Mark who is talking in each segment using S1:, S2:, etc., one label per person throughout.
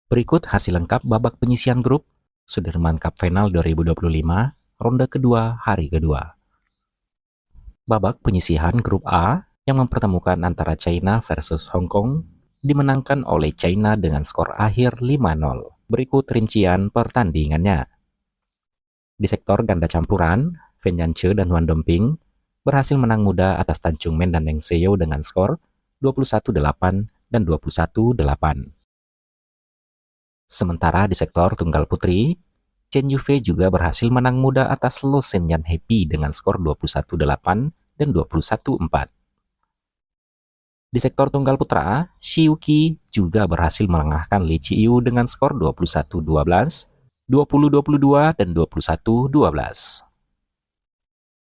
S1: Berikut hasil lengkap babak penyisihan grup Sudirman Cup Final 2025, ronde kedua, hari kedua. Babak penyisihan grup A yang mempertemukan antara China versus Hong Kong dimenangkan oleh China dengan skor akhir 5-0. Berikut rincian pertandingannya. Di sektor ganda campuran, Fen Yanche dan Huan Dongping berhasil menang muda atas Tan Chungmen dan Deng Seo dengan skor 21-8 dan 21-8. Sementara di sektor tunggal putri, Chen Yufei juga berhasil menang muda atas Lo Shenyan Happy dengan skor 21-8 dan 21-4. Di sektor tunggal putra, Shi Yuqi juga berhasil mengalahkan Li Qiyu dengan skor 21-12, 20-22, dan 21-12.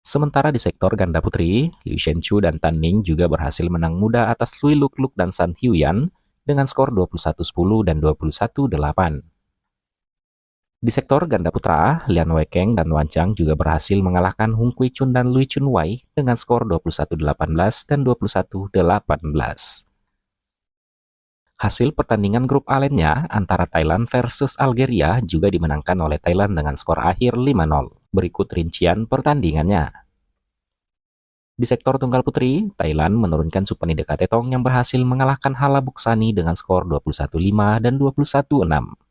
S1: Sementara di sektor ganda putri, Liu Shenchu dan Tan Ning juga berhasil menang muda atas Lui Lukluk dan San Hyuyan dengan skor 21-10 dan 21-8. Di sektor ganda putra, Lian Weikeng dan Wan Chang juga berhasil mengalahkan Hung Kui Chun dan Lui Chun Wai dengan skor 21-18 dan 21-18. Hasil pertandingan grup A lainnya antara Thailand versus Algeria juga dimenangkan oleh Thailand dengan skor akhir 5-0. Berikut rincian pertandingannya. Di sektor tunggal putri, Thailand menurunkan Supani Dekatetong yang berhasil mengalahkan Hala Buksani dengan skor 21-5 dan 21-6.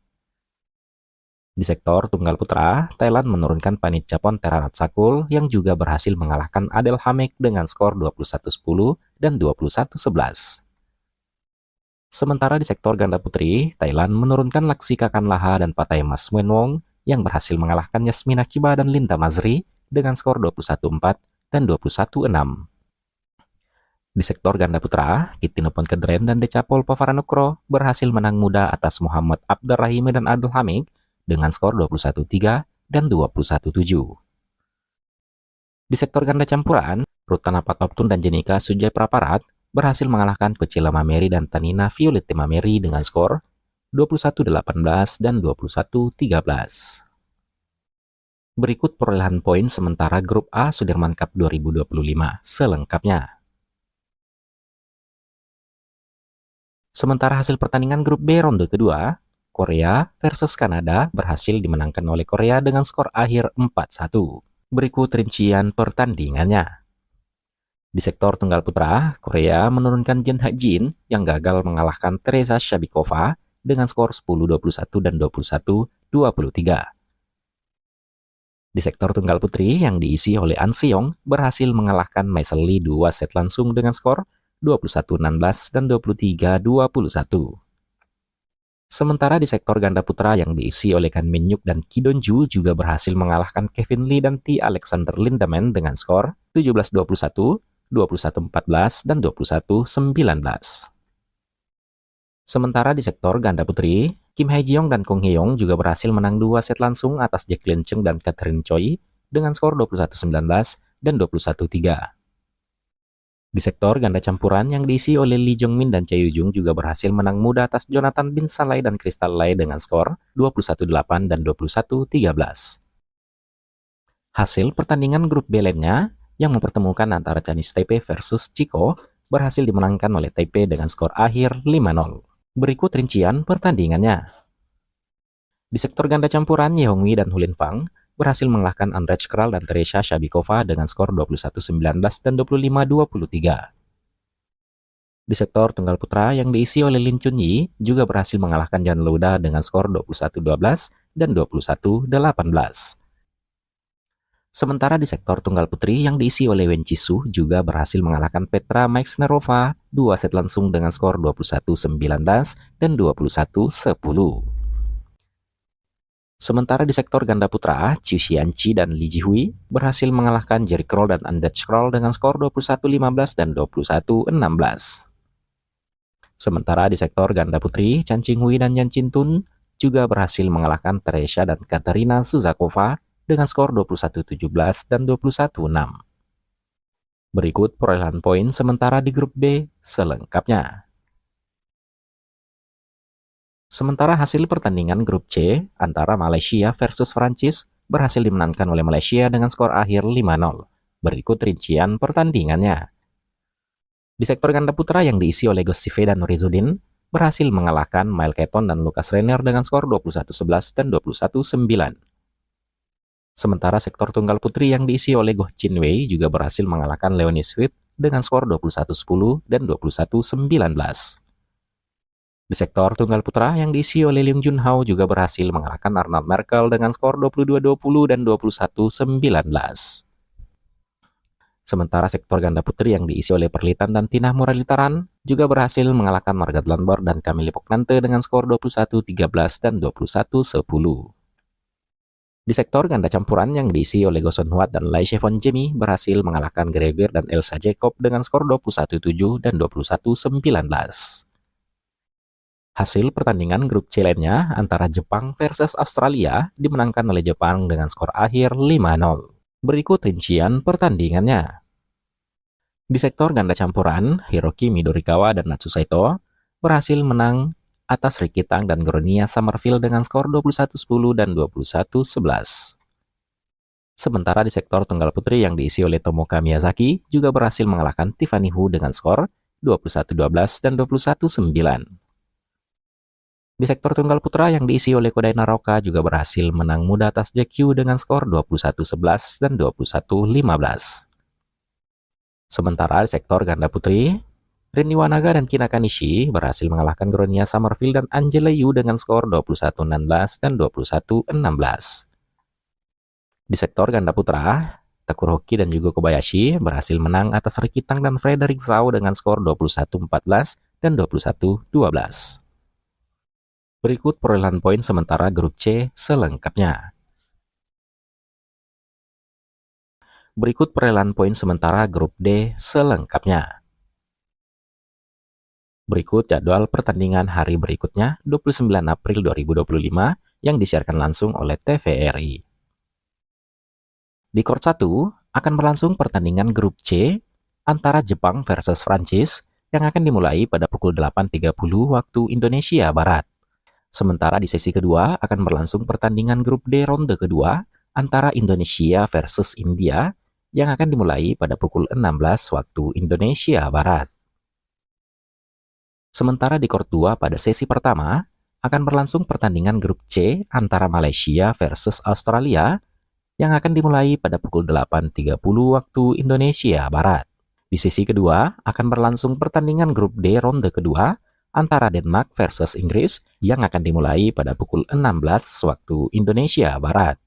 S1: Di sektor tunggal putra, Thailand menurunkan Panitchapon Teraratsakul yang juga berhasil mengalahkan Adel Hamek dengan skor 21-10 dan 21-11. Sementara di sektor ganda putri, Thailand menurunkan Laksika Kanlaha dan Pataimas Mwenwong yang berhasil mengalahkan Yasmina Kiba dan Linda Mazri dengan skor 21-4 dan 21-6. Di sektor ganda putra, Kitinopon Kedren dan Decapol Pavaranukro berhasil menang muda atas Muhammad Abdarrahim dan Adel Hamid dengan skor 21-3 dan 21-7. Di sektor ganda campuran, Rutana Patoptun dan Jenika Sujai Praparat berhasil mengalahkan Kucila Mameri dan Tanina Violette Mameri dengan skor 21-18 dan 21-13. Berikut perolehan poin sementara grup A Sudirman Cup 2025 selengkapnya. Sementara hasil pertandingan grup B ronde kedua, Korea versus Kanada berhasil dimenangkan oleh Korea dengan skor akhir 4-1. Berikut rincian pertandingannya. Di sektor tunggal putra, Korea menurunkan Jin Ha-jin yang gagal mengalahkan Teresa Shabikova dengan skor 10-21 dan 21-23. Di sektor tunggal putri yang diisi oleh An Seong berhasil mengalahkan Maisel Lee 2 set langsung dengan skor 21-16 dan 23-21. Sementara di sektor ganda putra yang diisi oleh Kan Min-yuk dan Ki Don-ju juga berhasil mengalahkan Kevin Lee dan T. Alexander Lindemann dengan skor 17-21, 21-14, dan 21-19. Sementara di sektor ganda putri, Kim Hae-jeong dan Kong Hye-yong juga berhasil menang 2 set langsung atas Jacqueline Cheng dan Catherine Choi dengan skor 21-19 dan 21-3. Di sektor ganda campuran yang diisi oleh Lee Jong-min dan Chae Yu-jung juga berhasil menang muda atas Jonathan Bin Salai dan Crystal Lai dengan skor 21-8 dan 21-13. Hasil pertandingan grup B lainnya yang mempertemukan antara Chinese Taipei versus Chico berhasil dimenangkan oleh Taipei dengan skor akhir 5-0. Berikut rincian pertandingannya. Di sektor ganda campuran, Ye Hongwi dan Hulin Fang berhasil mengalahkan Andrej Kral dan Teresa Shabikova dengan skor 21-19 dan 25-23. Di sektor tunggal putra yang diisi oleh Lin Chunyi juga berhasil mengalahkan Jan Louda dengan skor 21-12 dan 21-18. Sementara di sektor tunggal putri yang diisi oleh Wen Chisu juga berhasil mengalahkan Petra Meixnerova 2 set langsung dengan skor 21-19 dan 21-10. Sementara di sektor ganda putra, Chiu Xianqi dan Li Jihui berhasil mengalahkan Jerry Kroll dan Andrej Kroll dengan skor 21-15 dan 21-16. Sementara di sektor ganda putri, Chan Qinghui dan Yan Qintun juga berhasil mengalahkan Teresa dan Katerina Suzakova dengan skor 21-17 dan 21-6. Berikut perolehan poin sementara di grup B selengkapnya. Sementara hasil pertandingan grup C antara Malaysia versus Prancis berhasil dimenangkan oleh Malaysia dengan skor akhir 5-0. Berikut rincian pertandingannya. Di sektor ganda putra yang diisi oleh Gus Sife dan Nurizuddin, berhasil mengalahkan Mile Keaton dan Lucas Renner dengan skor 21-11 dan 21-9. Sementara sektor tunggal putri yang diisi oleh Goh Chin Wei juga berhasil mengalahkan Leonie Swift dengan skor 21-10 dan 21-19. Di sektor tunggal putra yang diisi oleh Leung Jun Hao juga berhasil mengalahkan Arnold Merkel dengan skor 22-20 dan 21-19. Sementara sektor ganda putri yang diisi oleh Perlitan dan Tina Muralitaran juga berhasil mengalahkan Margaret Lombard dan Camille Poknante dengan skor 21-13 dan 21-10. Di sektor ganda campuran yang diisi oleh Go Sun Huat dan Lai Chevon Jimmy berhasil mengalahkan Greger dan Elsa Jacob dengan skor 21-7 dan 21-19. Hasil pertandingan grup C lainnya antara Jepang versus Australia dimenangkan oleh Jepang dengan skor akhir 5-0. Berikut rincian pertandingannya. Di sektor ganda campuran, Hiroki Midorikawa dan Natsu Saito berhasil menang atas Ricky Tang dan Gronia Summerfield dengan skor 21-10 dan 21-11. Sementara di sektor tunggal putri yang diisi oleh Tomoka Miyazaki juga berhasil mengalahkan Tiffany Hu dengan skor 21-12 dan 21-9. Di sektor tunggal putra yang diisi oleh Kodai Naroka juga berhasil menang mudah atas Jack Yu dengan skor 21-11 dan 21-15. Sementara di sektor ganda putri, Rin Iwanaga dan Kina Kanishi berhasil mengalahkan Gronia Summerfield dan Angela Yu dengan skor 21-16 dan 21-16. Di sektor ganda putra, Takuroki dan juga Kobayashi berhasil menang atas Ricky Tang dan Frederick Zhao dengan skor 21-14 dan 21-12. Berikut perolehan poin sementara grup C selengkapnya. Berikut perolehan poin sementara grup D selengkapnya. Berikut jadwal pertandingan hari berikutnya 29 April 2025 yang disiarkan langsung oleh TVRI. Di Court 1 akan berlangsung pertandingan grup C antara Jepang versus Prancis yang akan dimulai pada pukul 8.30 waktu Indonesia Barat. Sementara di sesi kedua akan berlangsung pertandingan grup D ronde kedua antara Indonesia versus India yang akan dimulai pada pukul 16 waktu Indonesia Barat. Sementara di Court 2 pada sesi pertama akan berlangsung pertandingan grup C antara Malaysia versus Australia yang akan dimulai pada pukul 8.30 waktu Indonesia Barat. Di sesi kedua akan berlangsung pertandingan grup D ronde kedua antara Denmark versus Inggris yang akan dimulai pada pukul 16 waktu Indonesia Barat.